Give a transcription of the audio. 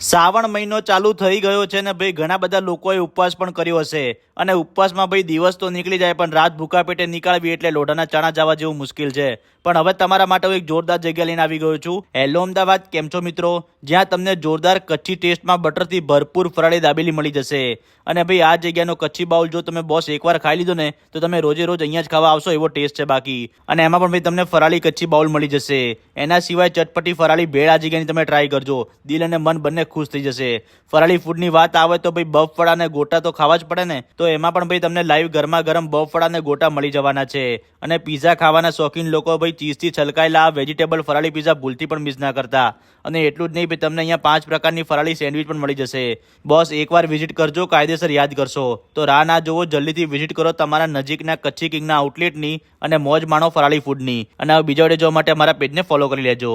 શ્રાવણ મહિનો ચાલુ થઈ ગયો છે ને ભાઈ ઘણા બધા લોકોએ ઉપવાસ પણ કર્યો હશે અને ઉપવાસમાં ભાઈ દિવસ તો નીકળી જાય પણ રાત ભૂખા પેટે નીકળવી એટલે લોઢાના ચણા જવા જેવું મુશ્કેલ છે. પણ હવે તમારા માટે હું એક જોરદાર જગ્યા લઈને આવી ગયો છું. હેલો અમદાવાદ, કેમ છો મિત્રો? જ્યાં તમને જોરદાર કચ્છી ટેસ્ટમાં બટરથી ભરપૂર ફરાળી દાબેલી મળી જશે. અને ભાઈ આ જગ્યાનો કચ્છી બાઉલ જો તમે બોસ એકવાર ખાઈ લીધો ને તો તમે રોજે રોજ અહીંયા જ ખાવા આવશો એવો ટેસ્ટ છે બાકી. અને એમાં પણ ભાઈ તમને ફરાળી કચ્છી બાઉલ મળી જશે. એના સિવાય ચટપટી ફરાળી ભેળ આ જગ્યાની તમે ટ્રાય કરજો. દિલ અને મન બંને ખુશ થઈ જશે. ફરાળી ફૂડની વાત આવે તો ભાઈ બફફળા અને ગોટા તો ખાવા જ પડે ને, તો એમાં પણ ભાઈ તમને લાઈવ ગરમા ગરમ બફફળા અને ગોટા મળી જવાના છે. અને પીઝા ખાવાના શોખીન લોકો ભાઈ ચીઝથી છલકાયેલા આ વેજીટેબલ ફરાળી પીઝા ભૂલથી પણ મિસ ના કરતા. અને એટલું જ નહીં ભાઈ તમને અહીંયા 5 પ્રકારની ફરાળી સેન્ડવિચ પણ મળી જશે. બોસ એકવાર વિઝિટ કરજો, કાયદેસર યાદ કરશો. તો રાહ ના જોવો, જલ્દીથી વિઝિટ કરો તમારા નજીકના કચ્છી કિંગના આઉટલેટની અને મોજ માણો ફરાળી ફૂડની. અને હવે બીજા વિડીયો જોવા માટે અમારા પેજને ફોલો કરી લેજો.